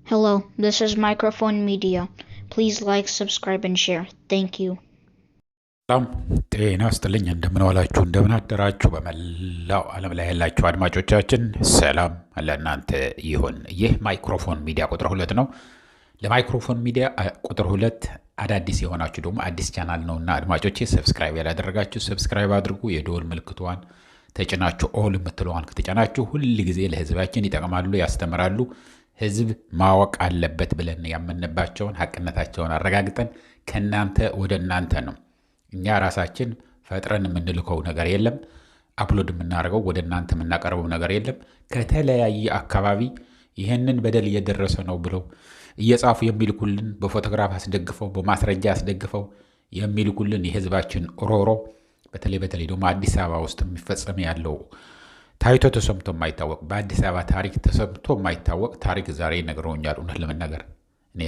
Hello, this is Microphone Media. Please like, subscribe, and share. Thank you. ሰላም ጤና ይስጥልኝ። እንደምን ዋላችሁ፣ እንደምን አደራችሁ። በመላው ዓለም ላይ ያላችሁ አድማጮቻችን ሰላም ለእናንተ ይሁን። ይህ ማይክሮፎን ሚዲያ ቁጥር 2 ነው። ለማይክሮፎን ሚዲያ ቁጥር 2 አዳዲስ የሆናችሁ ደግሞ አዲስ ቻናል ነውና አድማጮቼ ሰብስክራይብ ያላደረጋችሁ ሰብስክራይብ አድርጉ። የደወል ምልክቷን ተጭናችሁ ኦል የምትለዋን ከተጫናችሁ ሁል ጊዜ ለህዝባችን ይጠቅማሉ፣ ያስተምራሉ፣ ህዝብ ማወቅ አለበት ብለን ያመንባቸውን ሐቅነታቸውን አረጋግጠን ከናንተ ወደ እናንተ ነው። እኛ ራሳችን ፈጥረን የምንልከው ነገር የለም። አፕሎድ የምናደርገው ወደ እናንተ የምናቀርበው ነገር የለም። ከተለያየ አካባቢ ይህንን በደል እየደረሰ ነው ብለው እየጻፉ የሚልኩልን በፎቶግራፍ አስደግፈው በማስረጃ አስደግፈው የሚልኩልን የህዝባችን ሮሮ በተለይ ደግሞ አዲስ አበባ ውስጥ የሚፈጸም ያለው ታይቶ ተሰምቶ የማይታወቅ በአዲስ አበባ ታሪክ ተሰምቶ የማይታወቅ ታሪክ ዛሬ ነግረውኛል። እውነት ለመናገር እኔ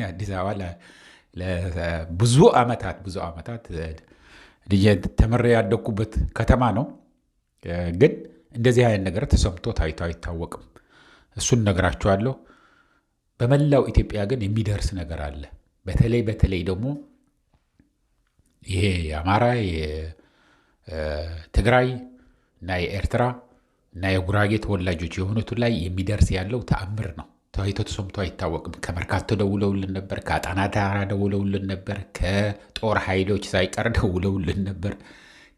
አዲስ አበባ ብዙ ዓመታት ተመሬ ያደኩበት ከተማ ነው። ግን እንደዚህ አይነት ነገር ተሰምቶ ታይቶ አይታወቅም። እሱን ነግራችኋለሁ። በመላው ኢትዮጵያ ግን የሚደርስ ነገር አለ። በተለይ ደግሞ ይሄ የአማራ፣ የትግራይ እና የኤርትራ እና የጉራጌ ተወላጆች የሆኑት ላይ የሚደርስ ያለው ተአምር ነው። ታይቶ ተሰምቶ አይታወቅም። ከመርካቶ ደውለውልን ነበር፣ ከአጣና ተራራ ደውለውልን ነበር፣ ከጦር ኃይሎች ሳይቀር ደውለውልን ነበር፣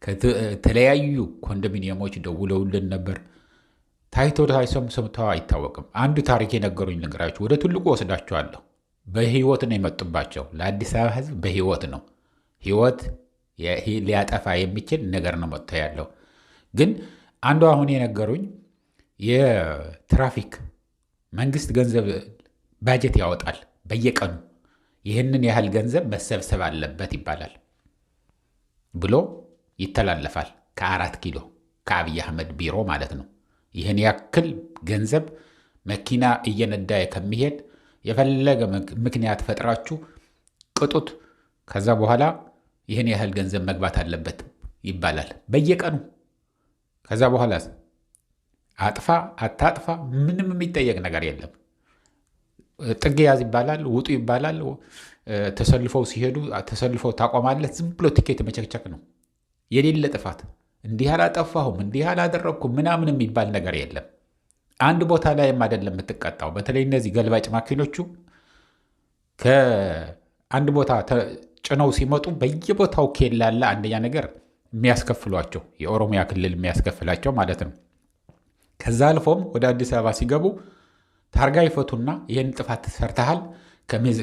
ከተለያዩ ኮንዶሚኒየሞች ደውለውልን ነበር። ታይቶ ተሰምቶ አይታወቅም። አንዱ ታሪክ የነገሩኝ ነገራችሁ ወደ ትልቁ ወስዳችኋለሁ። በህይወት ነው የመጡባቸው። ለአዲስ አበባ ህዝብ በህይወት ነው። ህይወት ሊያጠፋ የሚችል ነገር ነው መጥቶ ያለው። ግን አንዱ አሁን የነገሩኝ የትራፊክ መንግስት ገንዘብ ባጀት ያወጣል በየቀኑ ይህንን ያህል ገንዘብ መሰብሰብ አለበት ይባላል ብሎ ይተላለፋል። ከ4 ኪሎ ከአብይ አህመድ ቢሮ ማለት ነው። ይህን ያክል ገንዘብ መኪና እየነዳ ከሚሄድ የፈለገ ምክንያት ፈጥራችሁ ቅጡት፣ ከዛ በኋላ ይህን ያህል ገንዘብ መግባት አለበት ይባላል በየቀኑ። ከዛ በኋላ አጥፋ አታጥፋ ምንም የሚጠየቅ ነገር የለም። ጥግ ያዝ ይባላል፣ ውጡ ይባላል። ተሰልፈው ሲሄዱ ተሰልፈው ታቆማለህ። ዝም ብሎ ቲኬት መቸክቸክ ነው። የሌለ ጥፋት እንዲህ አላጠፋሁም እንዲህ አላደረግኩም ምናምን የሚባል ነገር የለም። አንድ ቦታ ላይም አይደለም የምትቀጣው። በተለይ እነዚህ ገልባጭ ማኪኖቹ ከአንድ ቦታ ጭነው ሲመጡ በየቦታው ኬላለ አንደኛ ነገር የሚያስከፍሏቸው የኦሮሚያ ክልል የሚያስከፍላቸው ማለት ነው። ከዛ አልፎም ወደ አዲስ አበባ ሲገቡ ታርጋ ይፈቱና ይህን ጥፋት ሰርተሃል፣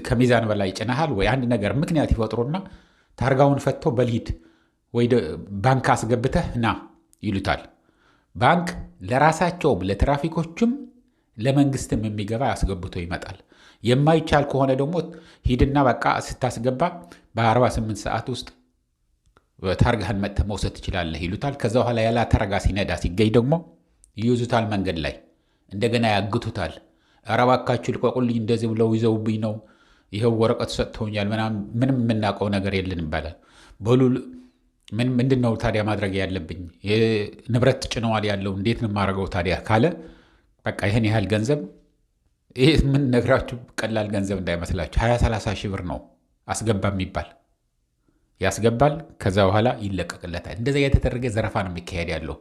ከሚዛን በላይ ጭነሃል ወይ አንድ ነገር ምክንያት ይፈጥሩና ታርጋውን ፈተው በልሂድ ወይ ባንክ አስገብተህ ና ይሉታል። ባንክ ለራሳቸውም ለትራፊኮችም ለመንግስትም የሚገባ አስገብቶ ይመጣል። የማይቻል ከሆነ ደግሞ ሂድና በቃ ስታስገባ በ48 ሰዓት ውስጥ ታርጋህን መጥተህ መውሰድ ትችላለህ ይሉታል። ከዛ በኋላ ያላ ታርጋ ሲነዳ ሲገኝ ደግሞ ይይዙታል። መንገድ ላይ እንደገና ያግቱታል። ኧረ እባካችሁ ልቀቁልኝ፣ እንደዚህ ብለው ይዘውብኝ ነው፣ ይኸው ወረቀት ሰጥተውኛል፣ ምንም የምናውቀው ነገር የለን ይባላል። በሉ ምንድን ነው ታዲያ ማድረግ ያለብኝ? ንብረት ጭነዋል ያለው እንዴት ነው የማደርገው ታዲያ ካለ በቃ ይህን ያህል ገንዘብ፣ ይህ ምን ነግራችሁ ቀላል ገንዘብ እንዳይመስላችሁ 20-30 ሺህ ብር ነው አስገባ የሚባል ያስገባል። ከዛ በኋላ ይለቀቅለታል። እንደዚያ የተደረገ ዘረፋ ነው የሚካሄድ ያለው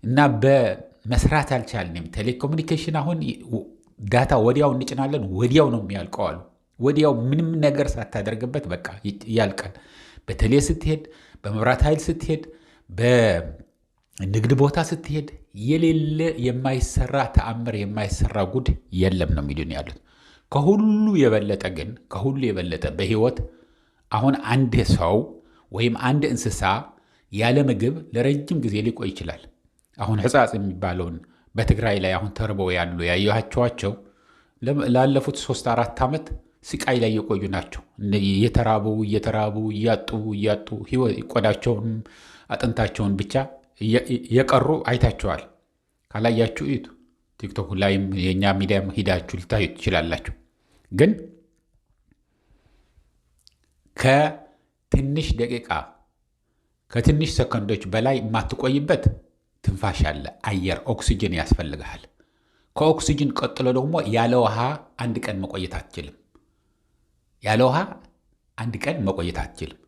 እና በመስራት አልቻልንም። ቴሌኮሙኒኬሽን አሁን ዳታ ወዲያው እንጭናለን፣ ወዲያው ነው የሚያልቀው አሉ። ወዲያው ምንም ነገር ሳታደርግበት በቃ ያልቃል። በቴሌ ስትሄድ፣ በመብራት ኃይል ስትሄድ፣ በንግድ ቦታ ስትሄድ የሌለ የማይሰራ ተአምር የማይሰራ ጉድ የለም ነው የሚሉን ያሉት። ከሁሉ የበለጠ በህይወት አሁን አንድ ሰው ወይም አንድ እንስሳ ያለ ምግብ ለረጅም ጊዜ ሊቆይ ይችላል። አሁን ሕጻጽ የሚባለውን በትግራይ ላይ አሁን ተርበው ያሉ ያየኋቸዋቸው ላለፉት 3-4 ዓመት ስቃይ ላይ የቆዩ ናቸው። እየተራቡ እያጡ ቆዳቸውን አጥንታቸውን ብቻ የቀሩ አይታቸዋል። ካላያችሁ እዩት። ቲክቶክ ላይም የእኛ ሚዲያም ሂዳችሁ ልታዩ ትችላላችሁ። ግን ከትንሽ ደቂቃ ከትንሽ ሰከንዶች በላይ የማትቆይበት ትንፋሽ አለ። አየር ኦክሲጅን ያስፈልግሃል። ከኦክሲጅን ቀጥሎ ደግሞ ያለ ውሃ አንድ ቀን መቆየት አትችልም። ያለ ውሃ አንድ ቀን መቆየት አትችልም።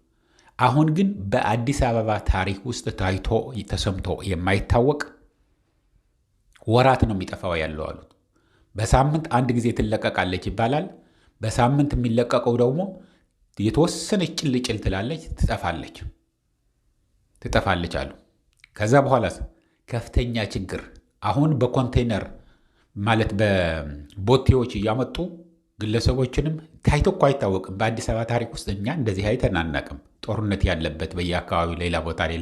አሁን ግን በአዲስ አበባ ታሪክ ውስጥ ታይቶ ተሰምቶ የማይታወቅ ወራት ነው የሚጠፋው ያለው አሉት። በሳምንት አንድ ጊዜ ትለቀቃለች ይባላል። በሳምንት የሚለቀቀው ደግሞ የተወሰነች ጭልጭል ትላለች፣ ትጠፋለች አሉ። ከዛ በኋላ ከፍተኛ ችግር አሁን በኮንቴነር ማለት በቦቴዎች እያመጡ ግለሰቦችንም ታይቶ እኮ አይታወቅም። በአዲስ አበባ ታሪክ ውስጥ እኛ እንደዚህ አይተን አናውቅም። ጦርነት ያለበት በየአካባቢው ሌላ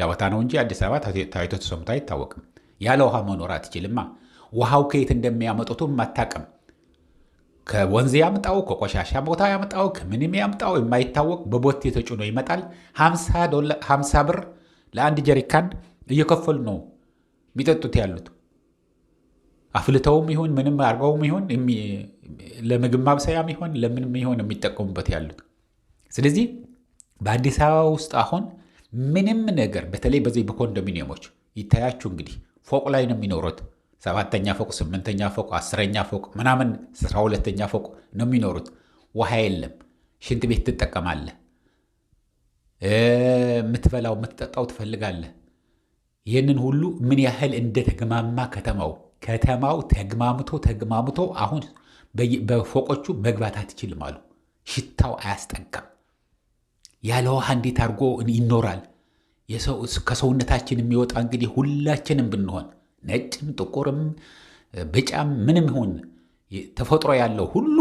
ቦታ ነው እንጂ አዲስ አበባ ታይቶ ተሰምቶ አይታወቅም። ያለ ውሃ መኖር አትችልማ። ውሃው ከየት እንደሚያመጡትም አታውቅም። ከወንዝ ያምጣው፣ ከቆሻሻ ቦታ ያምጣው፣ ከምንም ያምጣው የማይታወቅ በቦቴ ተጭኖ ይመጣል። 50 ብር ለአንድ ጀሪካን እየከፈሉ ነው የሚጠጡት ያሉት። አፍልተውም ይሁን ምንም አድርገውም ይሁን ለምግብ ማብሰያም ይሁን ለምንም ይሁን የሚጠቀሙበት ያሉት። ስለዚህ በአዲስ አበባ ውስጥ አሁን ምንም ነገር በተለይ በዚህ በኮንዶሚኒየሞች ይታያችሁ እንግዲህ ፎቅ ላይ ነው የሚኖሩት። 7ኛ ፎቅ፣ 8ኛ ፎቅ፣ 10ኛ ፎቅ ምናምን 12ኛ ፎቅ ነው የሚኖሩት። ውሃ የለም። ሽንት ቤት ትጠቀማለህ። የምትበላው የምትጠጣው ትፈልጋለህ። ይህንን ሁሉ ምን ያህል እንደተገማማ ከተማው ተግማምቶ አሁን በፎቆቹ መግባት አትችልም አሉ። ሽታው አያስጠጋም። ያለ ውሃ እንዴት አድርጎ ይኖራል? ከሰውነታችን የሚወጣ እንግዲህ ሁላችንም ብንሆን ነጭም ጥቁርም ብጫም ምንም ይሁን ተፈጥሮ ያለው ሁሉ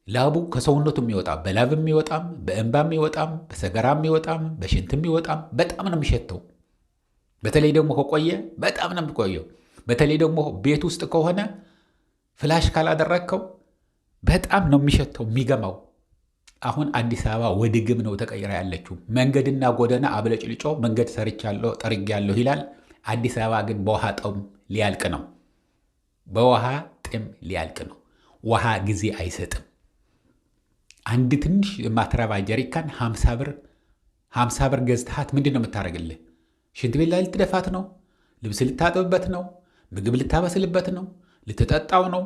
ላቡ ከሰውነቱ የሚወጣ በላብ የሚወጣም በእንባ የሚወጣም በሰገራ የሚወጣም በሽንት የሚወጣም በጣም ነው የሚሸተው። በተለይ ደግሞ ከቆየ በጣም ነው የሚቆየው። በተለይ ደግሞ ቤት ውስጥ ከሆነ ፍላሽ ካላደረግከው በጣም ነው የሚሸተው የሚገማው። አሁን አዲስ አበባ ወደ ግም ነው ተቀይራ ያለችው። መንገድና ጎዳና አብለጭልጮ መንገድ ሰርቻለሁ ጠርጌያለሁ ይላል። አዲስ አበባ ግን በውሃ ጥም ሊያልቅ ነው። ውሃ ጊዜ አይሰጥም። አንድ ትንሽ ማትረባ ጀሪካን 50 ብር ገዝተሃት ምንድን ነው የምታደርግልህ? ሽንት ቤት ላይ ልትደፋት ነው? ልብስ ልታጥብበት ነው? ምግብ ልታበስልበት ነው? ልትጠጣው ነው?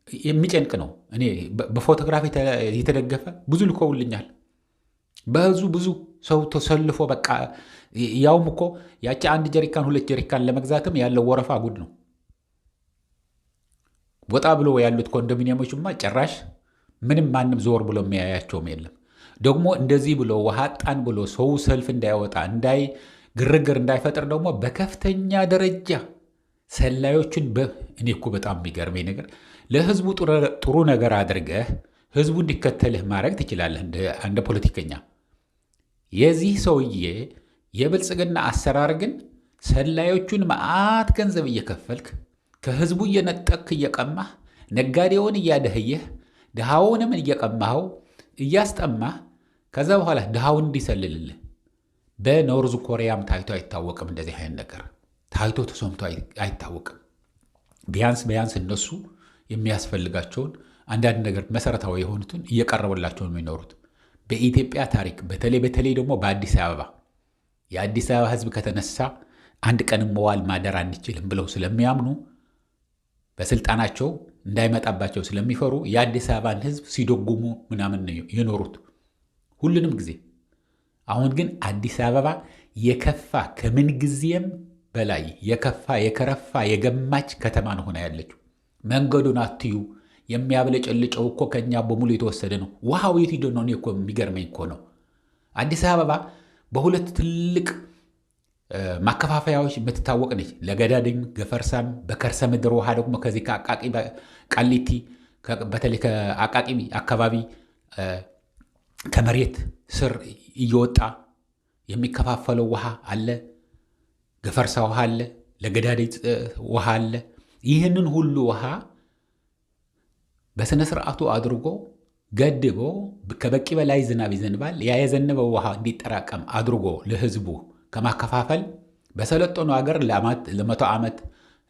የሚጨንቅ ነው። እኔ በፎቶግራፊ የተደገፈ ብዙ ልኮውልኛል። ብዙ ሰው ተሰልፎ በቃ ያውም እኮ ያቺ አንድ ጀሪካን 2 ጀሪካን ለመግዛትም ያለው ወረፋ ጉድ ነው። ወጣ ብሎ ያሉት ኮንዶሚኒየሞችማ ጭራሽ ምንም ማንም ዞር ብሎ የሚያያቸውም የለም። ደግሞ እንደዚህ ብሎ ውሃ ጣን ብሎ ሰው ሰልፍ እንዳይወጣ ግርግር እንዳይፈጥር ደግሞ በከፍተኛ ደረጃ ሰላዮችን እኔ እኮ በጣም የሚገርመኝ ነገር ለህዝቡ ጥሩ ነገር አድርገህ ህዝቡ እንዲከተልህ ማድረግ ትችላለህ እንደ ፖለቲከኛ። የዚህ ሰውዬ የብልጽግና አሰራር ግን ሰላዮቹን መዓት ገንዘብ እየከፈልክ ከህዝቡ እየነጠቅክ እየቀማህ ነጋዴውን እያደህየህ ድሃውንም እየቀማኸው እያስጠማህ ከዛ በኋላ ድሃውን እንዲሰልልልህ። በኖርዝ ኮሪያም ታይቶ አይታወቅም። እንደዚህ አይነት ነገር ታይቶ ተሰምቶ አይታወቅም። ቢያንስ እነሱ የሚያስፈልጋቸውን አንዳንድ ነገር መሰረታዊ የሆኑትን እየቀረበላቸው ነው የሚኖሩት። በኢትዮጵያ ታሪክ በተለይ ደግሞ በአዲስ አበባ የአዲስ አበባ ህዝብ ከተነሳ አንድ ቀንም መዋል ማደር አንችልም ብለው ስለሚያምኑ በስልጣናቸው እንዳይመጣባቸው ስለሚፈሩ የአዲስ አበባን ህዝብ ሲደጉሙ ምናምን ነው የኖሩት ሁሉንም ጊዜ። አሁን ግን አዲስ አበባ የከፋ ከምን ጊዜም በላይ የከረፋ የገማች ከተማ ነው ሆና ያለችው። መንገዱን አትዩ። የሚያብለጨልጨው እኮ ከኛ በሙሉ የተወሰደ ነው። ውሃው የት ሄዶ ነው? እኔ እኮ የሚገርመኝ እኮ ነው። አዲስ አበባ በሁለት ትልቅ ማከፋፈያዎች የምትታወቅ ነች። ለገዳድም ገፈርሳም፣ በከርሰ ምድር ውሃ ደግሞ ከዚህ ከአቃቂ ቃሊቲ፣ በተለይ ከአቃቂ አካባቢ ከመሬት ስር እየወጣ የሚከፋፈለው ውሃ አለ። ገፈርሳ ውሃ አለ። ለገዳድ ውሃ አለ። ይህንን ሁሉ ውሃ በስነ ስርዓቱ አድርጎ ገድቦ ከበቂ በላይ ዝናብ ይዘንባል። ያ የዘነበው ውሃ እንዲጠራቀም አድርጎ ለህዝቡ ከማከፋፈል በሰለጠኑ ሀገር ለ100 ዓመት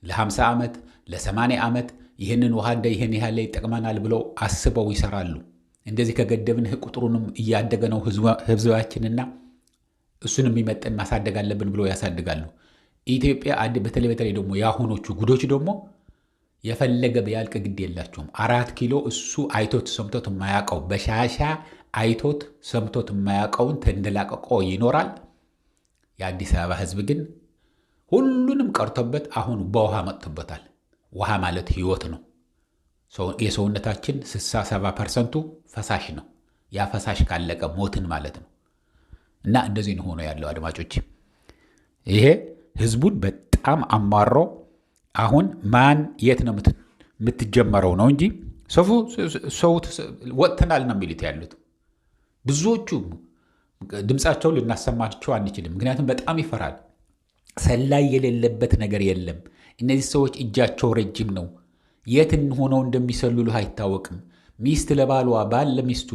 ለ50 ዓመት ለ80 ዓመት ይህንን ውሃ ይህን ያህል ይጠቅመናል ብለው አስበው ይሰራሉ። እንደዚህ ከገደብን ቁጥሩንም እያደገ ነው ህዝባችንና እሱን የሚመጠን ማሳደግ አለብን ብለው ያሳድጋሉ። ኢትዮጵያ በተለይ ደግሞ የአሁኖቹ ጉዶች ደግሞ የፈለገ ቢያልቅ ግድ የላቸውም። 4 ኪሎ እሱ አይቶት ሰምቶት የማያውቀው በሻሻ አይቶት ሰምቶት የማያውቀውን ተንደላቀቆ ይኖራል። የአዲስ አበባ ህዝብ ግን ሁሉንም ቀርቶበት አሁን በውሃ መጥቶበታል። ውሃ ማለት ህይወት ነው። የሰውነታችን 60-70% ፈሳሽ ነው። ያ ፈሳሽ ካለቀ ሞትን ማለት ነው። እና እንደዚህ ነው ሆኖ ያለው አድማጮች። ይሄ ህዝቡን በጣም አማሮ አሁን ማን የት ነው የምትጀመረው ነው እንጂ ሰው ወጥተናል ነው የሚሉት ያሉት። ብዙዎቹ ድምፃቸውን ልናሰማቸው አንችልም፣ ምክንያቱም በጣም ይፈራል። ሰላይ የሌለበት ነገር የለም። እነዚህ ሰዎች እጃቸው ረጅም ነው። የት ሆነው እንደሚሰልሉ አይታወቅም። ሚስት ለባሏ፣ ባል ለሚስቱ፣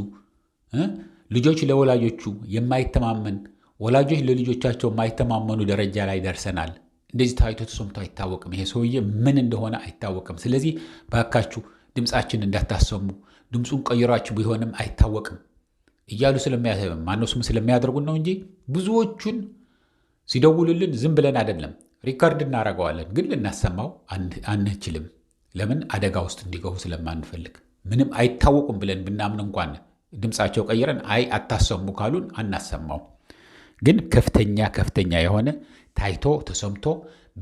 ልጆች ለወላጆቹ የማይተማመን ወላጆች ለልጆቻቸው የማይተማመኑ ደረጃ ላይ ደርሰናል። እንደዚህ ታይቶ ተሰምቶ አይታወቅም። ይሄ ሰውዬ ምን እንደሆነ አይታወቅም። ስለዚህ ባካችሁ ድምፃችን እንዳታሰሙ፣ ድምፁን ቀይራችሁ ቢሆንም አይታወቅም እያሉ ማነሱም ስለሚያደርጉን ነው እንጂ ብዙዎቹን ሲደውሉልን ዝም ብለን አይደለም፣ ሪካርድ እናደርገዋለን፣ ግን ልናሰማው አንችልም። ለምን? አደጋ ውስጥ እንዲገቡ ስለማንፈልግ። ምንም አይታወቁም ብለን ብናምን እንኳን ድምፃቸው ቀይረን አታሰሙ ካሉን አናሰማው። ግን ከፍተኛ የሆነ ታይቶ ተሰምቶ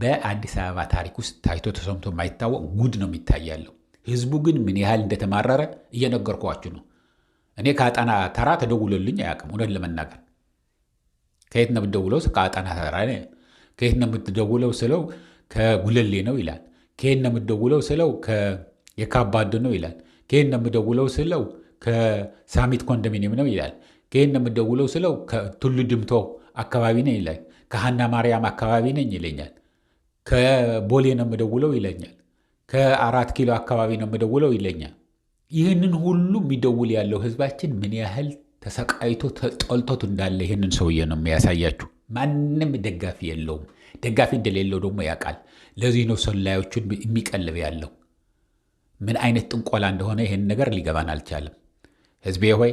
በአዲስ አበባ ታሪክ ውስጥ ታይቶ ተሰምቶ የማይታወቅ ጉድ ነው የሚታያለው። ህዝቡ ግን ምን ያህል እንደተማረረ እየነገርኳችሁ ነው። እኔ ከአጣና ተራ ተደውሎልኝ አያውቅም። እውነት ለመናገር ከየት ነው የምትደውለው? ከአጣና ተራ። ከየት ነው የምትደውለው ስለው ከጉለሌ ነው ይላል። ከየት ነው የምትደውለው ስለው የካባዶ ነው ይላል። ከየት ነው የምትደውለው ስለው ከሳሚት ኮንዶሚኒየም ነው ይላል። ከየት ነው የምትደውለው ስለው ከቱሉ ድምቶ አካባቢ ነኝ ይላል። ከሃና ማርያም አካባቢ ነኝ ይለኛል። ከቦሌ ነው የምደውለው ይለኛል። ከ4 ኪሎ አካባቢ ነው የምደውለው ይለኛል። ይህንን ሁሉ የሚደውል ያለው ህዝባችን ምን ያህል ተሰቃይቶ ተጠልቶት እንዳለ ይህንን ሰውዬ ነው የሚያሳያችሁ። ማንም ደጋፊ የለውም። ደጋፊ እንደሌለው ደግሞ ያውቃል። ለዚህ ነው ሰላዮቹን የሚቀልብ ያለው። ምን አይነት ጥንቆላ እንደሆነ ይህን ነገር ሊገባን አልቻለም። ህዝቤ ሆይ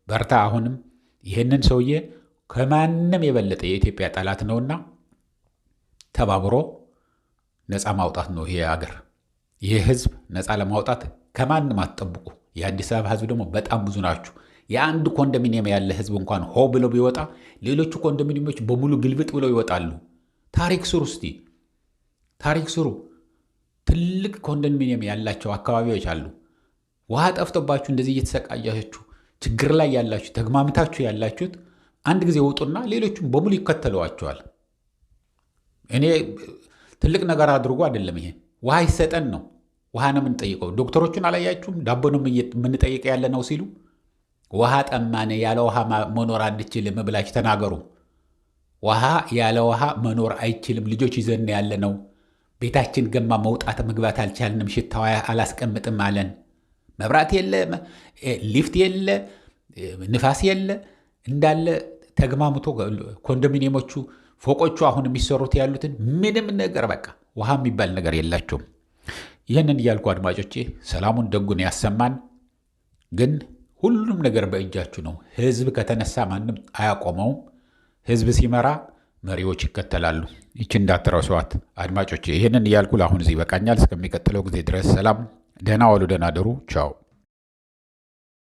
በርታ። አሁንም ይህንን ሰውዬ ከማንም የበለጠ የኢትዮጵያ ጠላት ነውና ተባብሮ ነፃ ማውጣት ነው ይሄ ሀገር። ይህ ህዝብ ነፃ ለማውጣት ከማንም አትጠብቁ። የአዲስ አበባ ህዝብ ደግሞ በጣም ብዙ ናችሁ። የአንድ ኮንዶሚኒየም ያለ ህዝብ እንኳን ሆ ብለው ቢወጣ ሌሎቹ ኮንዶሚኒየሞች በሙሉ ግልብጥ ብለው ይወጣሉ። ታሪክ ስሩ፣ እስቲ ታሪክ ስሩ። ትልቅ ኮንዶሚኒየም ያላቸው አካባቢዎች አሉ። ውሃ ጠፍቶባችሁ እንደዚህ እየተሰቃያችሁ ችግር ላይ ያላችሁ ተግማምታችሁ ያላችሁት አንድ ጊዜ ውጡና ሌሎቹም በሙሉ ይከተለዋቸዋል። እኔ ትልቅ ነገር አድርጎ አይደለም። ይሄ ውሃ ይሰጠን ነው። ውሃ ነው የምንጠይቀው። ዶክተሮቹን አላያችሁም? ዳቦ ነው የምንጠይቀ ያለ ነው ሲሉ ውሃ ጠማን፣ ያለ ውሃ መኖር አንችልም ብላችሁ ተናገሩ። ውሃ ያለ ውሃ መኖር አይችልም። ልጆች ይዘን ያለ ነው። ቤታችን ገማ መውጣት መግባት አልቻልንም። ሽታዋ አላስቀምጥም አለን። መብራት የለ፣ ሊፍት የለ፣ ንፋስ የለ። እንዳለ ተግማምቶ ኮንዶሚኒየሞቹ ፎቆቹ አሁን የሚሰሩት ያሉትን ምንም ነገር በቃ ውሃ የሚባል ነገር የላቸውም። ይህንን እያልኩ አድማጮቼ ሰላሙን ደጉን ያሰማን። ግን ሁሉም ነገር በእጃችሁ ነው። ህዝብ ከተነሳ ማንም አያቆመውም። ህዝብ ሲመራ መሪዎች ይከተላሉ። ይቺ እንዳትረሷት አድማጮቼ። ይህንን እያልኩ ለአሁን እዚህ ይበቃኛል። እስከሚቀጥለው ጊዜ ድረስ ሰላም፣ ደህና ዋሉ፣ ደህና ደሩ። ቻው።